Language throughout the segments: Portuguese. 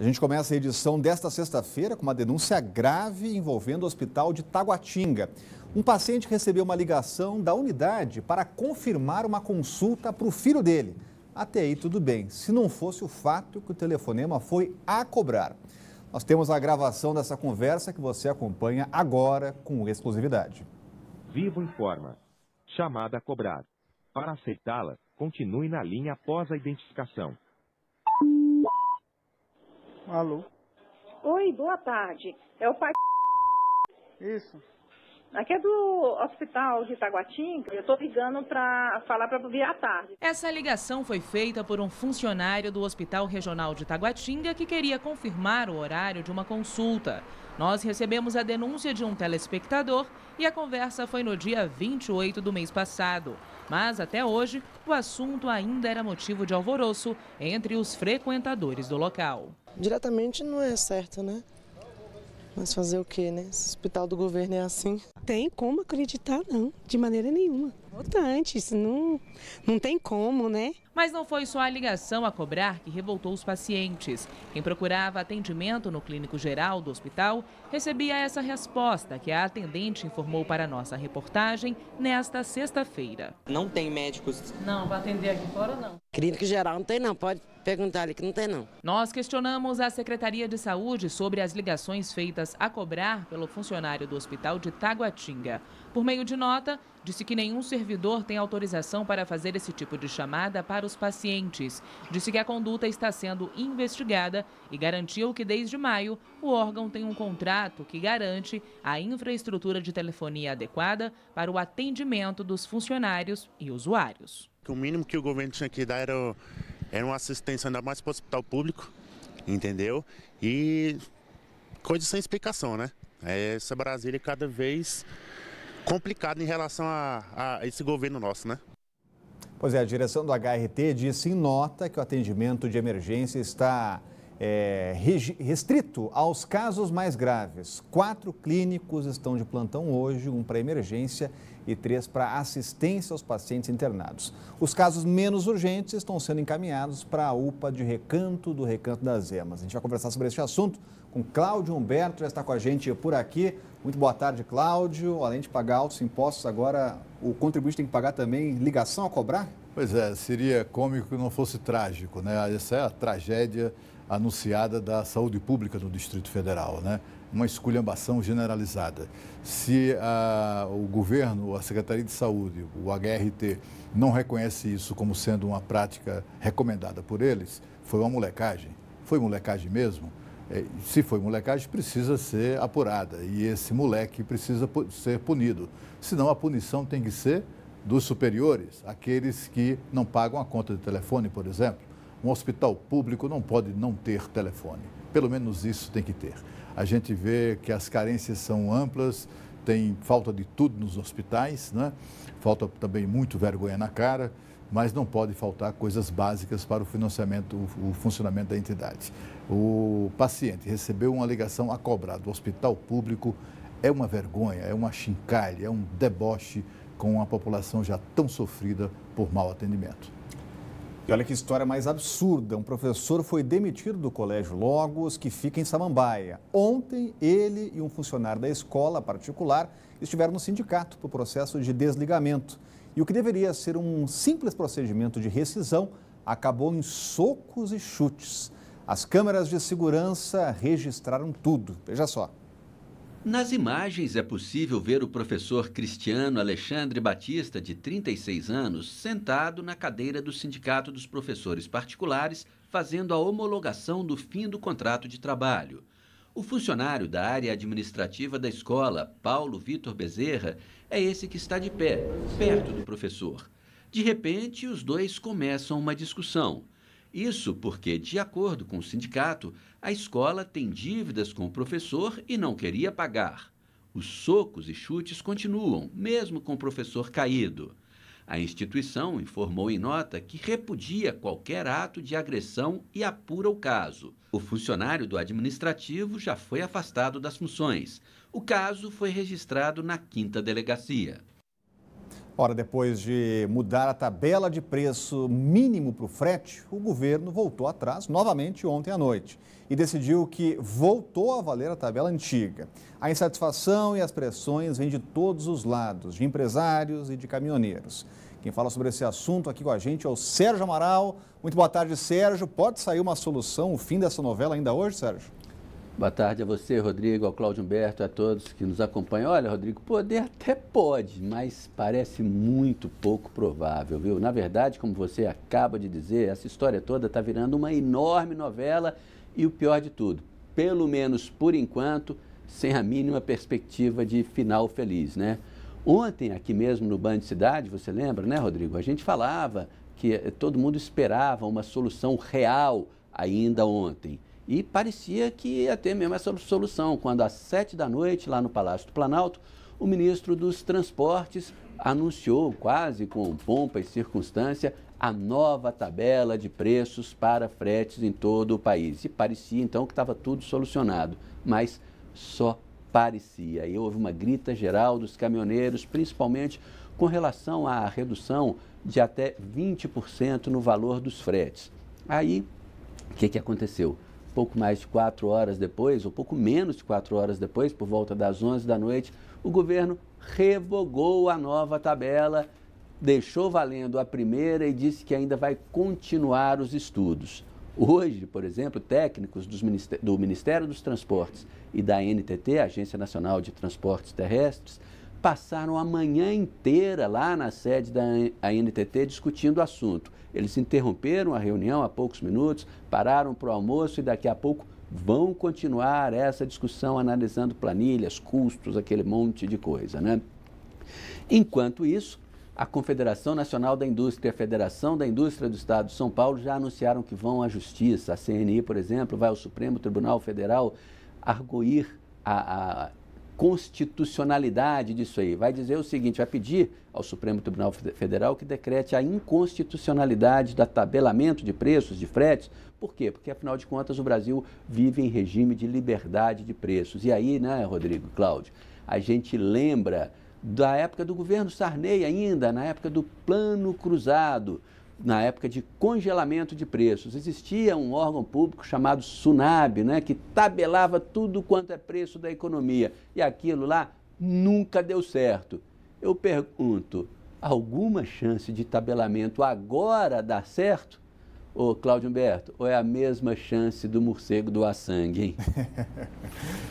A gente começa a edição desta sexta-feira com uma denúncia grave envolvendo o hospital de Taguatinga. Um paciente recebeu uma ligação da unidade para confirmar uma consulta para o filho dele. Até aí tudo bem, se não fosse o fato que o telefonema foi a cobrar. Nós temos a gravação dessa conversa que você acompanha agora com exclusividade. Vivo informa. Chamada a cobrar. Para aceitá-la, continue na linha após a identificação. Alô? Oi, boa tarde. É o pai... Isso. Aqui é do hospital de Taguatinga. Eu estou ligando para falar para vir à tarde. Essa ligação foi feita por um funcionário do Hospital Regional de Taguatinga que queria confirmar o horário de uma consulta. Nós recebemos a denúncia de um telespectador e a conversa foi no dia 28 do mês passado. Mas até hoje, o assunto ainda era motivo de alvoroço entre os frequentadores do local. Diretamente não é certo, né? Mas fazer o quê, né? Esse hospital do governo é assim. Tem como acreditar, não, de maneira nenhuma. Importante, isso não tem como, né? Mas não foi só a ligação a cobrar que revoltou os pacientes. Quem procurava atendimento no clínico geral do hospital recebia essa resposta que a atendente informou para a nossa reportagem nesta sexta-feira. Não tem médicos? Não, para atender aqui fora não. Clínico geral não tem não, pode perguntar ali que não tem não. Nós questionamos a Secretaria de Saúde sobre as ligações feitas a cobrar pelo funcionário do hospital de Taguatinga. Por meio de nota, disse que nenhum servidor tem autorização para fazer esse tipo de chamada para os pacientes. Disse que a conduta está sendo investigada e garantiu que desde maio o órgão tem um contrato que garante a infraestrutura de telefonia adequada para o atendimento dos funcionários e usuários. O mínimo que o governo tinha que dar era uma assistência ainda mais para o hospital público, entendeu? E coisa sem explicação, né? Essa Brasília é cada vez complicada em relação a esse governo nosso, né? Pois é, a direção do HRT disse em nota que o atendimento de emergência está restrito aos casos mais graves. 4 clínicos estão de plantão hoje, 1 para emergência e 3 para assistência aos pacientes internados. Os casos menos urgentes estão sendo encaminhados para a UPA de Recanto do Recanto das Emas. A gente vai conversar sobre este assunto com Cláudio Humberto, já está com a gente por aqui. Muito boa tarde, Cláudio. Além de pagar altos impostos, agora o contribuinte tem que pagar também ligação a cobrar? Pois é, seria cômico que não fosse trágico, né? Essa é a tragédia anunciada da saúde pública no Distrito Federal, né? Uma esculhambação generalizada. Se o governo, a Secretaria de Saúde, o HRT, não reconhece isso como sendo uma prática recomendada por eles, foi uma molecagem. Foi molecagem mesmo? Se foi molecagem, precisa ser apurada e esse moleque precisa ser punido. Senão a punição tem que ser dos superiores, aqueles que não pagam a conta de telefone, por exemplo. Um hospital público não pode não ter telefone. Pelo menos isso tem que ter. A gente vê que as carências são amplas, tem falta de tudo nos hospitais, né? Falta também muito vergonha na cara, mas não pode faltar coisas básicas para o financiamento, o funcionamento da entidade. O paciente recebeu uma ligação a cobrar do hospital público, é uma vergonha, é uma chincalha, é um deboche com a população já tão sofrida por mau atendimento. E olha que história mais absurda. Um professor foi demitido do Colégio Logos, que fica em Samambaia. Ontem, ele e um funcionário da escola particular estiveram no sindicato por processo de desligamento. E o que deveria ser um simples procedimento de rescisão acabou em socos e chutes. As câmeras de segurança registraram tudo. Veja só. Nas imagens é possível ver o professor Cristiano Alexandre Batista, de 36 anos, sentado na cadeira do Sindicato dos Professores Particulares, fazendo a homologação do fim do contrato de trabalho. O funcionário da área administrativa da escola, Paulo Vitor Bezerra, é esse que está de pé, perto do professor. De repente, os dois começam uma discussão. Isso porque, de acordo com o sindicato, a escola tem dívidas com o professor e não queria pagar. Os socos e chutes continuam, mesmo com o professor caído. A instituição informou em nota que repudia qualquer ato de agressão e apura o caso. O funcionário do administrativo já foi afastado das funções. O caso foi registrado na 5ª Delegacia. Ora, depois de mudar a tabela de preço mínimo para o frete, o governo voltou atrás novamente ontem à noite e decidiu que voltou a valer a tabela antiga. A insatisfação e as pressões vêm de todos os lados, de empresários e de caminhoneiros. Quem fala sobre esse assunto aqui com a gente é o Sérgio Amaral. Muito boa tarde, Sérgio. Pode sair uma solução, o fim dessa novela ainda hoje, Sérgio? Boa tarde a você, Rodrigo, ao Cláudio Humberto, a todos que nos acompanham. Olha, Rodrigo, poder até pode, mas parece muito pouco provável, viu? Na verdade, como você acaba de dizer, essa história toda está virando uma enorme novela e o pior de tudo, pelo menos por enquanto, sem a mínima perspectiva de final feliz, né? Ontem, aqui mesmo no Band Cidade, você lembra, né, Rodrigo? A gente falava que todo mundo esperava uma solução real ainda ontem. E parecia que ia ter mesmo essa solução, quando às 7 da noite, lá no Palácio do Planalto, o ministro dos Transportes anunciou, quase com pompa e circunstância, a nova tabela de preços para fretes em todo o país. E parecia, então, que estava tudo solucionado, mas só parecia. E houve uma grita geral dos caminhoneiros, principalmente com relação à redução de até 20% no valor dos fretes. Aí, o que aconteceu? Pouco mais de 4 horas depois, ou pouco menos de 4 horas depois, por volta das 11 da noite, o governo revogou a nova tabela, deixou valendo a primeira e disse que ainda vai continuar os estudos. Hoje, por exemplo, técnicos do Ministério dos Transportes e da ANTT, Agência Nacional de Transportes Terrestres, passaram a manhã inteira lá na sede da ANTT discutindo o assunto. Eles interromperam a reunião há poucos minutos, pararam para o almoço e daqui a pouco vão continuar essa discussão analisando planilhas, custos, aquele monte de coisa, né? Enquanto isso, a Confederação Nacional da Indústria e a Federação da Indústria do Estado de São Paulo já anunciaram que vão à Justiça. A CNI, por exemplo, vai ao Supremo Tribunal Federal argüir a constitucionalidade disso aí. Vai dizer o seguinte, vai pedir ao Supremo Tribunal Federal que decrete a inconstitucionalidade do tabelamento de preços, de fretes. Por quê? Porque, afinal de contas, o Brasil vive em regime de liberdade de preços. E aí, né, Rodrigo, Cláudio, a gente lembra da época do governo Sarney ainda, na época do Plano Cruzado, na época de congelamento de preços. Existia um órgão público chamado SUNAB, né, que tabelava tudo quanto é preço da economia. E aquilo lá nunca deu certo. Eu pergunto, alguma chance de tabelamento agora dar certo? Ô, Cláudio Humberto, ou é a mesma chance do morcego doar sangue, hein?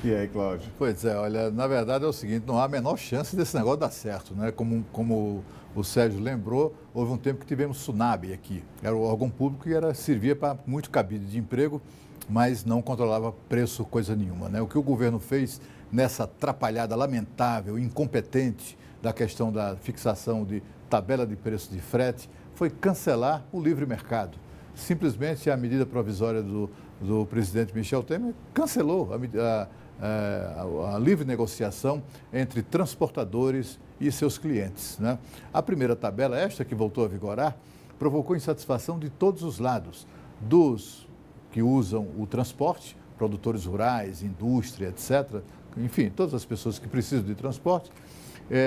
E aí, Cláudio? Pois é, olha, na verdade é o seguinte, não há a menor chance desse negócio dar certo, né? Como o Sérgio lembrou, houve um tempo que tivemos SUNAB aqui. Era o órgão público e servia para muito cabide de emprego, mas não controlava preço, coisa nenhuma, né? O que o governo fez nessa atrapalhada lamentável, incompetente da questão da fixação de tabela de preço de frete, foi cancelar o livre mercado. Simplesmente a medida provisória do presidente Michel Temer cancelou a livre negociação entre transportadores e seus clientes, né? A primeira tabela, esta que voltou a vigorar, provocou insatisfação de todos os lados, dos que usam o transporte, produtores rurais, indústria, etc., enfim, todas as pessoas que precisam de transporte,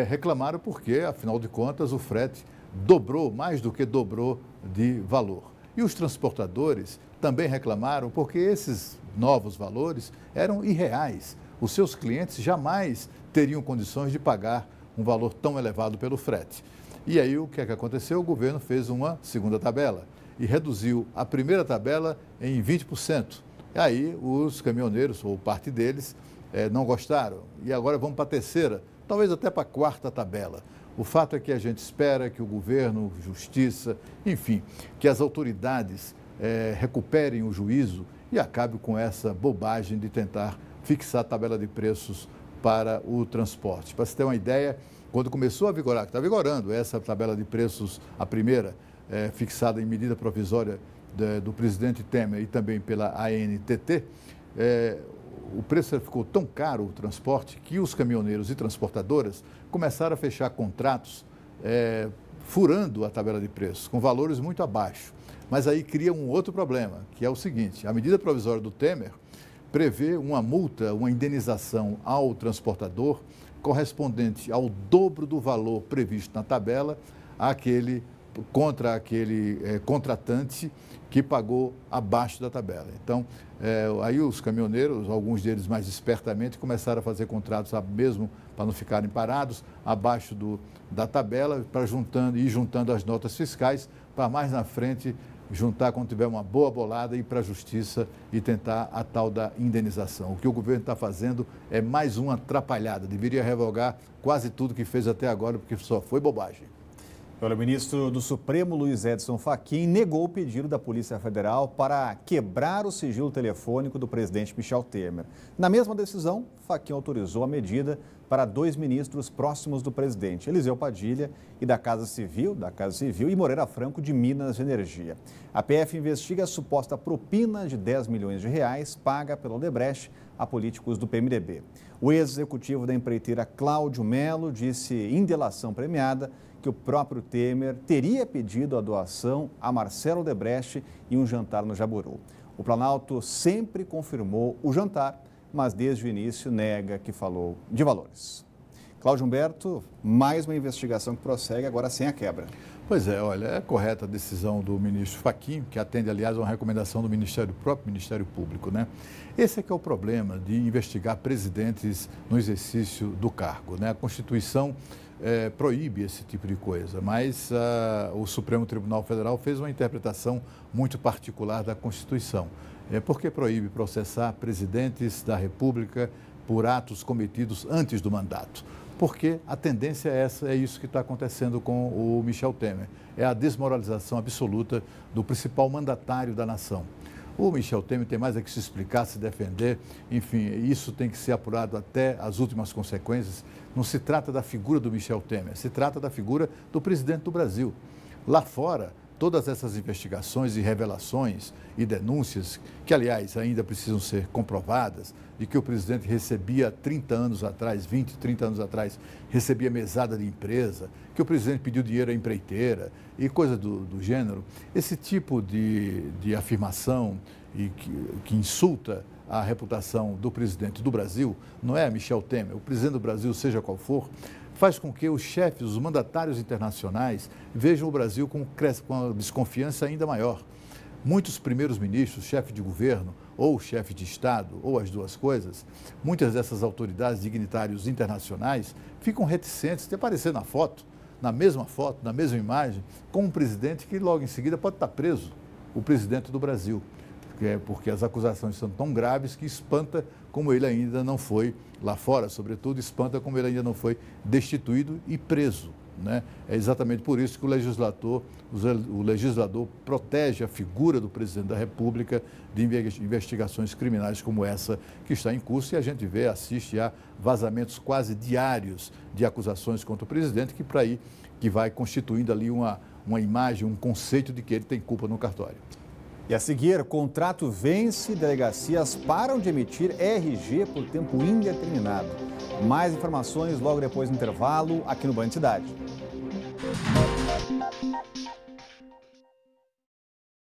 reclamaram porque, afinal de contas, o frete dobrou, mais do que dobrou de valor. E os transportadores também reclamaram porque esses novos valores eram irreais. Os seus clientes jamais teriam condições de pagar um valor tão elevado pelo frete. E aí o que é que aconteceu? O governo fez uma segunda tabela e reduziu a primeira tabela em 20%. E aí os caminhoneiros, ou parte deles, não gostaram. E agora vamos para a terceira, talvez até para a quarta tabela. O fato é que a gente espera que o governo, justiça, enfim, que as autoridades recuperem o juízo e acabem com essa bobagem de tentar fixar a tabela de preços para o transporte. Para você ter uma ideia, quando começou a vigorar, que está vigorando essa tabela de preços, a primeira, fixada em medida provisória do presidente Temer e também pela ANTT, o preço ficou tão caro, o transporte, que os caminhoneiros e transportadoras começaram a fechar contratos furando a tabela de preços, com valores muito abaixo. Mas aí cria um outro problema, que é o seguinte, a medida provisória do Temer prevê uma multa, uma indenização ao transportador correspondente ao dobro do valor previsto na tabela contra aquele contratante que pagou abaixo da tabela. Então, aí os caminhoneiros, alguns deles mais espertamente, começaram a fazer contratos mesmo para não ficarem parados, abaixo da tabela, para ir juntando as notas fiscais, para mais na frente juntar quando tiver uma boa bolada, ir para a justiça e tentar a tal da indenização. O que o governo está fazendo é mais uma atrapalhada, deveria revogar quase tudo que fez até agora, porque só foi bobagem. Olha, o ministro do Supremo, Luiz Edson Fachin, negou o pedido da Polícia Federal para quebrar o sigilo telefônico do presidente Michel Temer. Na mesma decisão, Fachin autorizou a medida para 2 ministros próximos do presidente, Eliseu Padilha e da Casa Civil, e Moreira Franco, de Minas e Energia. A PF investiga a suposta propina de 10 milhões de reais paga pelo Odebrecht a políticos do PMDB. O ex-executivo da empreiteira Cláudio Melo disse em delação premiada que o próprio Temer teria pedido a doação a Marcelo Odebrecht em um jantar no Jaburu. O Planalto sempre confirmou o jantar, mas desde o início nega que falou de valores. Cláudio Humberto, mais uma investigação que prossegue agora sem a quebra. Pois é, olha, é correta a decisão do ministro Fachin, que atende, aliás, a uma recomendação do próprio Ministério Público, né? Esse é que é o problema de investigar presidentes no exercício do cargo, né? A Constituição proíbe esse tipo de coisa, mas o Supremo Tribunal Federal fez uma interpretação muito particular da Constituição. Por que proíbe processar presidentes da República por atos cometidos antes do mandato? Porque a tendência é isso que está acontecendo com o Michel Temer, é a desmoralização absoluta do principal mandatário da nação. O Michel Temer tem mais a que se explicar, se defender, enfim, isso tem que ser apurado até as últimas consequências. Não se trata da figura do Michel Temer, se trata da figura do presidente do Brasil. Lá fora, todas essas investigações e revelações e denúncias, que aliás ainda precisam ser comprovadas, de que o presidente recebia 30 anos atrás, 20, 30 anos atrás, recebia mesada de empresa, que o presidente pediu dinheiro à empreiteira e coisa do gênero. Esse tipo de afirmação e que insulta a reputação do presidente do Brasil, não é Michel Temer, o presidente do Brasil, seja qual for, faz com que os chefes, os mandatários internacionais vejam o Brasil com uma desconfiança ainda maior. Muitos primeiros ministros, chefe de governo ou chefe de Estado, ou as duas coisas, muitas dessas autoridades, dignitários internacionais, ficam reticentes de aparecer na mesma foto, na mesma imagem, com um presidente que logo em seguida pode estar preso, o presidente do Brasil. Porque as acusações são tão graves que espanta como ele ainda não foi, lá fora sobretudo, espanta como ele ainda não foi destituído e preso, né? É exatamente por isso que o legislador protege a figura do presidente da República de investigações criminais como essa que está em curso, e a gente assiste a vazamentos quase diários de acusações contra o presidente, que vai constituindo ali uma imagem, um conceito de que ele tem culpa no cartório. E a seguir, contrato vence e delegacias param de emitir RG por tempo indeterminado. Mais informações logo depois do intervalo aqui no Band Cidade.